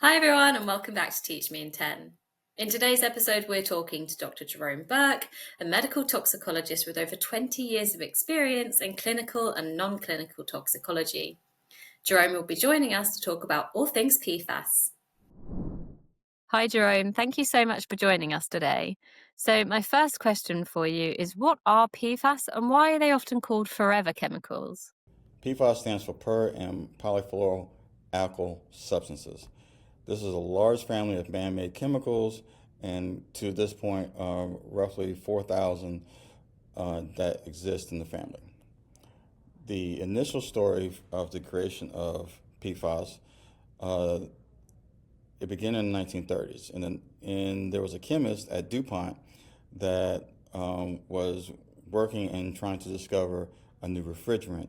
Hi everyone and welcome back to Teach Me in 10. In today's episode we're talking to Dr. Jerome Burke, a medical toxicologist with over 20 years of experience in clinical and non-clinical toxicology. Jerome will be joining us to talk about all things PFAS. Hi Jerome, thank you so much for joining us today. So my first question for you is, what are PFAS and why are they often called forever chemicals? PFAS stands for per and polyfluoroalkyl substances. This is a large family of man-made chemicals, and to this point, roughly 4,000 that exist in the family. The initial story of the creation of PFAS, it began in the 1930s, and there was a chemist at DuPont that was working and trying to discover a new refrigerant.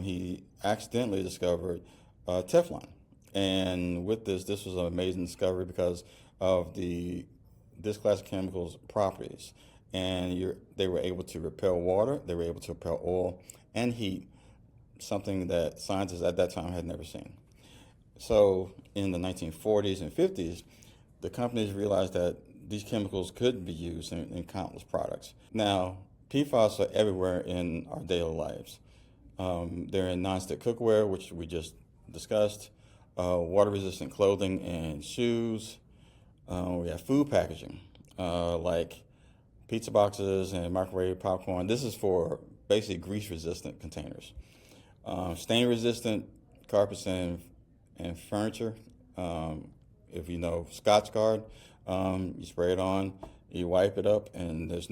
He accidentally discovered Teflon. And with this was an amazing discovery because of this class of chemicals properties. And they were able to repel water, they were able to repel oil and heat, something that scientists at that time had never seen. So in the 1940s and 50s, the companies realized that these chemicals could be used in countless products. Now, PFAS are everywhere in our daily lives. They're in nonstick cookware, which we just discussed, water-resistant clothing and shoes. We have food packaging, like pizza boxes and microwave popcorn. This is for basically grease-resistant containers. Stain-resistant carpets and furniture. If you know Scotch Guard, you spray it on, you wipe it up, and there's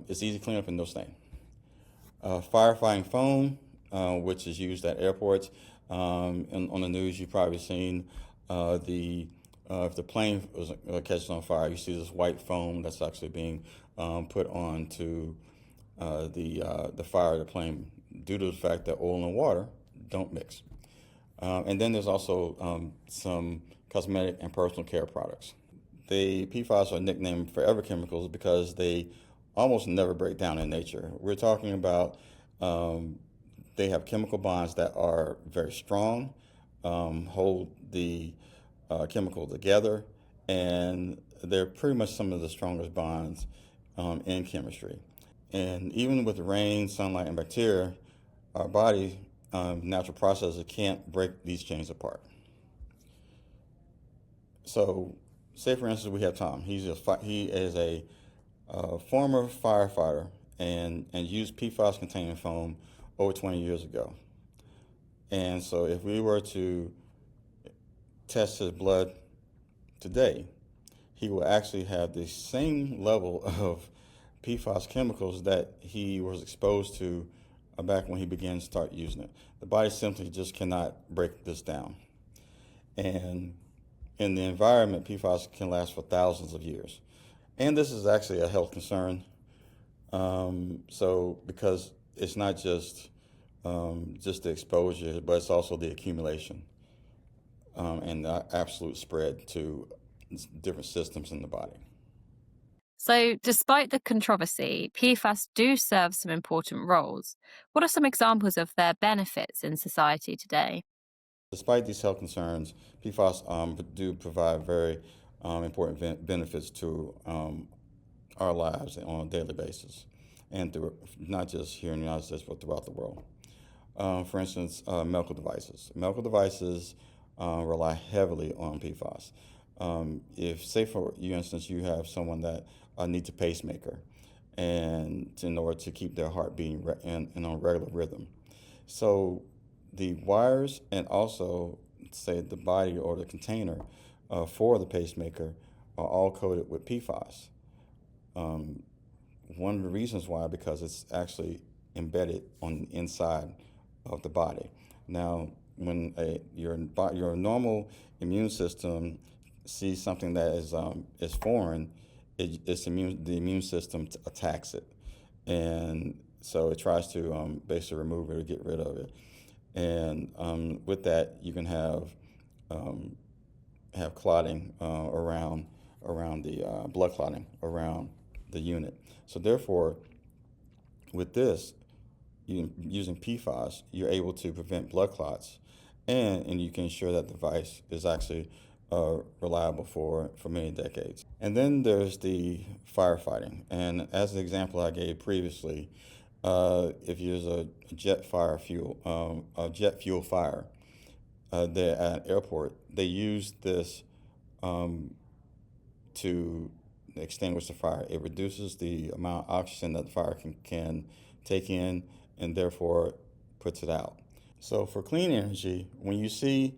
it's easy to clean up and no stain. Firefighting foam, which is used at airports. And on the news, you've probably seen if the plane catches on fire, you see this white foam that's actually being put onto the fire of the plane due to the fact that oil and water don't mix. And then there's also some cosmetic and personal care products. The PFAS are nicknamed forever chemicals because they almost never break down in nature. We're talking about they have chemical bonds that are very strong, hold the chemical together, and they're pretty much some of the strongest bonds in chemistry. And even with rain, sunlight, and bacteria, our body natural processes can't break these chains apart. So, say for instance, we have Tom. He is a former firefighter and used PFAS containing foam over 20 years ago. And so, if we were to test his blood today, he will actually have the same level of PFAS chemicals that he was exposed to back when he began to start using it. The body simply just cannot break this down. And in the environment, PFAS can last for thousands of years. And this is actually a health concern. Because it's not just the exposure, but it's also the accumulation and the absolute spread to different systems in the body. So, despite the controversy, PFAS do serve some important roles. What are some examples of their benefits in society today? Despite these health concerns, PFAS do provide very important benefits to our lives on a daily basis, and not just here in the United States, but throughout the world. For instance, medical devices. Medical devices rely heavily on PFAS. If, say for instance, you have someone that needs a pacemaker, and in order to keep their heart beating in on regular rhythm. So the wires and also, say, the body or the container for the pacemaker are all coated with PFAS. One of the reasons why, because it's actually embedded on the inside of the body. Now, when your normal immune system sees something that is foreign, the immune system attacks it, and so it tries to basically remove it or get rid of it. And with that, you can have clotting around the blood clotting around the unit. So therefore, with this, using PFAS, you're able to prevent blood clots and you can ensure that the device is actually reliable for many decades. And then there's the firefighting. And as the example I gave previously, if there's a jet fuel fire, there at an airport, they use this to extinguish the fire. It reduces the amount of oxygen that the fire can take in, and therefore puts it out. So for clean energy, when you see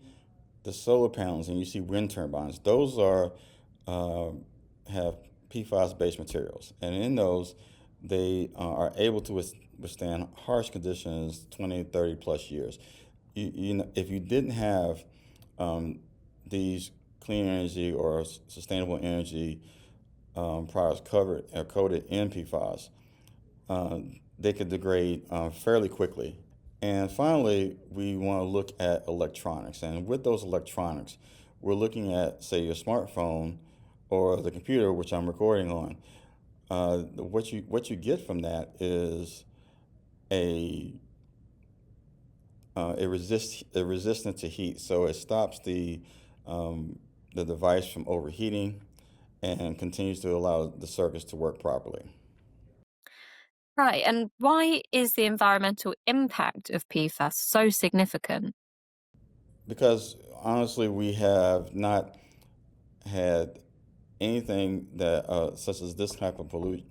the solar panels and you see wind turbines, those have PFAS-based materials, and in those, they are able to withstand harsh conditions 20, 30 plus years. If you didn't have these clean energy or sustainable energy products covered or coated in PFAS, they could degrade fairly quickly. And finally, we want to look at electronics. And with those electronics, we're looking at, say, your smartphone or the computer, which I'm recording on. What you get from that is a resistant to heat, so it stops the device from overheating and continues to allow the circuits to work properly. Right, and why is the environmental impact of PFAS so significant? Because honestly, we have not had anything that such as this type of pollutant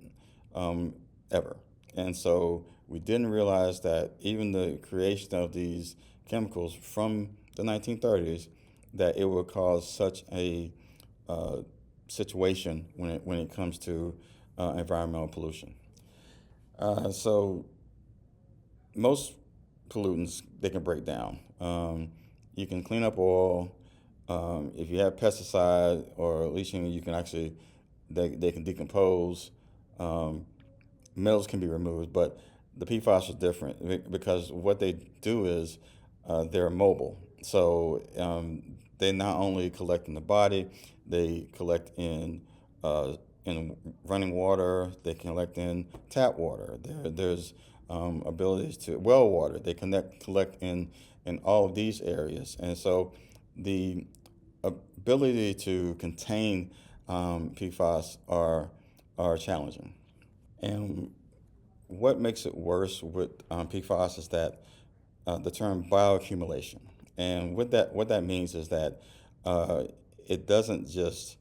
ever, and so we didn't realize that even the creation of these chemicals from the 1930s, that it would cause such a situation when it comes to environmental pollution. So most pollutants, they can break down. You can clean up oil. If you have pesticide or leaching, you can actually, they can decompose. Metals can be removed, but the PFAS are different because what they do is they're mobile. So they not only collect in the body, they collect in running water, they collect in tap water. There's abilities to well water. They collect in all of these areas, and so the ability to contain PFAS are challenging. And what makes it worse with PFAS is that the term bioaccumulation, and what that means is that it doesn't just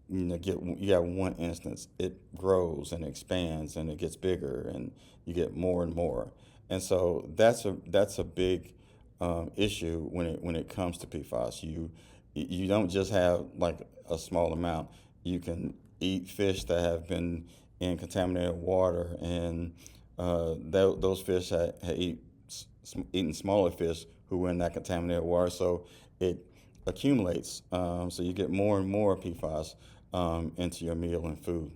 you have one instance. It grows and expands and it gets bigger and you get more and more. And so that's a big issue when it comes to PFAS. You don't just have like a small amount. You can eat fish that have been in contaminated water, and those fish had eaten smaller fish who were in that contaminated water. So it accumulates. So you get more and more PFAS into your meal and food.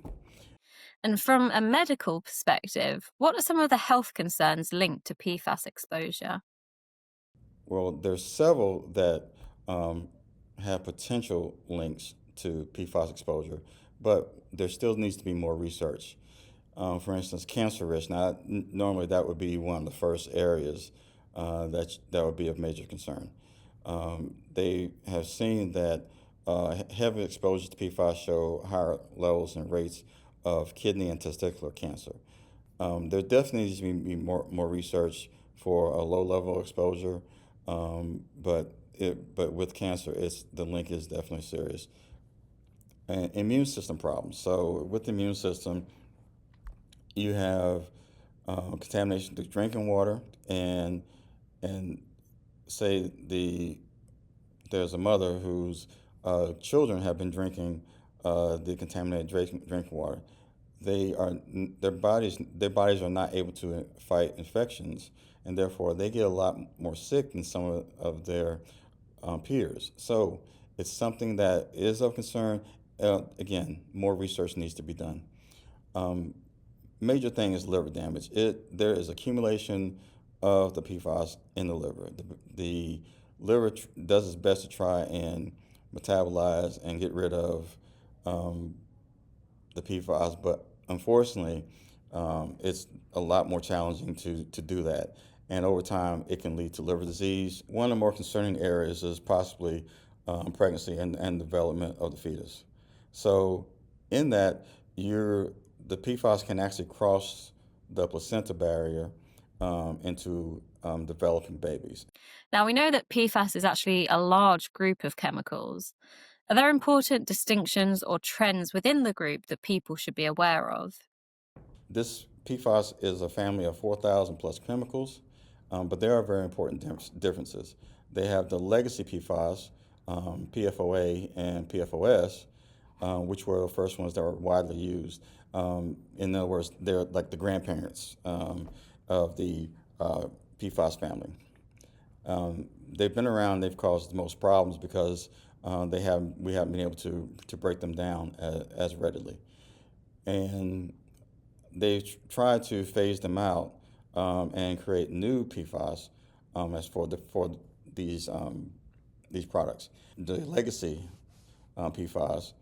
And from a medical perspective, what are some of the health concerns linked to PFAS exposure? Well, there's several that have potential links to PFAS exposure, but there still needs to be more research. For instance, cancer risk. Now, normally that would be one of the first areas that would be of major concern. They have seen that heavy exposure to PFAS show higher levels and rates of kidney and testicular cancer. There definitely needs to be more research for a low level exposure, but with cancer, the link is definitely serious. And immune system problems. So with the immune system, you have contamination through drinking water, and say there's a mother whose children have been drinking the contaminated drinking water. Their bodies are not able to fight infections, and therefore they get a lot more sick than some of their peers. So it's something that is of concern. Again, more research needs to be done. Major thing is liver damage. There is accumulation of the PFAS in the liver. The liver does its best to try and metabolize and get rid of the PFAS, but unfortunately, it's a lot more challenging to do that. and over time it can lead to liver disease. One of the more concerning areas is possibly pregnancy and development of the fetus. So in that, the PFAS can actually cross the placenta barrier into developing babies. Now, we know that PFAS is actually a large group of chemicals. Are there important distinctions or trends within the group that people should be aware of? This PFAS is a family of 4,000 plus chemicals, but there are very important differences. They have the legacy PFAS, PFOA and PFOS, which were the first ones that were widely used. In other words, they're like the grandparents of the PFAS family. They've been around. They've caused the most problems because we haven't been able to break them down as readily, and they've tried to phase them out and create new PFAS as for these products. The legacy PFAS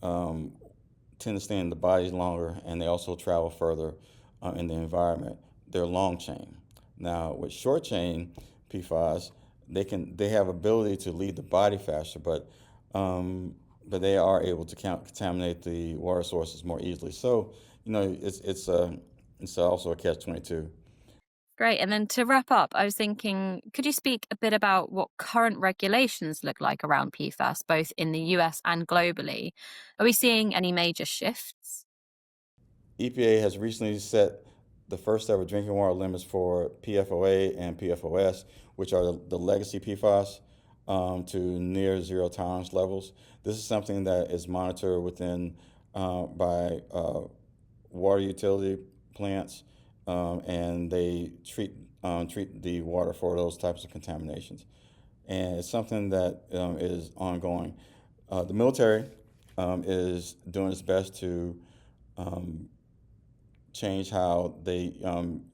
tend to stay in the body longer, and they also travel further in the environment. They're long chain. Now, with short chain PFAS, they have ability to leave the body faster, but they are able to contaminate the water sources more easily. So, it's also a catch-22. Great. And then to wrap up, I was thinking, could you speak a bit about what current regulations look like around PFAS, both in the US and globally? Are we seeing any major shifts? EPA has recently set the first ever drinking water limits for PFOA and PFOS, which are the legacy PFAS, to near zero tolerance levels. This is something that is monitored by water utility plants, and they treat the water for those types of contaminations. And it's something that is ongoing. The military is doing its best to change how they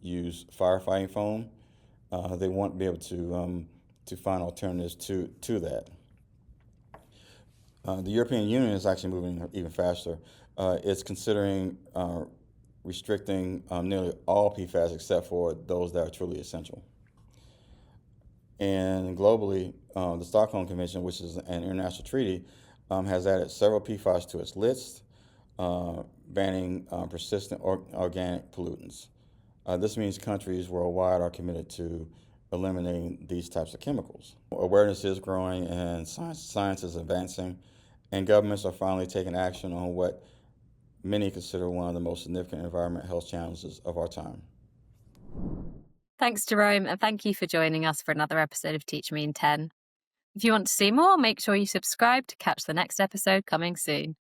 use firefighting foam. They want to be able to find alternatives to that. The European Union is actually moving even faster. It's considering restricting nearly all PFAS except for those that are truly essential. And globally, the Stockholm Convention, which is an international treaty, has added several PFAS to its list, banning persistent organic pollutants. This means countries worldwide are committed to eliminating these types of chemicals. Awareness is growing and science is advancing, and governments are finally taking action on what many consider one of the most significant environmental health challenges of our time. Thanks, Jerome, and thank you for joining us for another episode of Teach Me in 10. If you want to see more, make sure you subscribe to catch the next episode coming soon.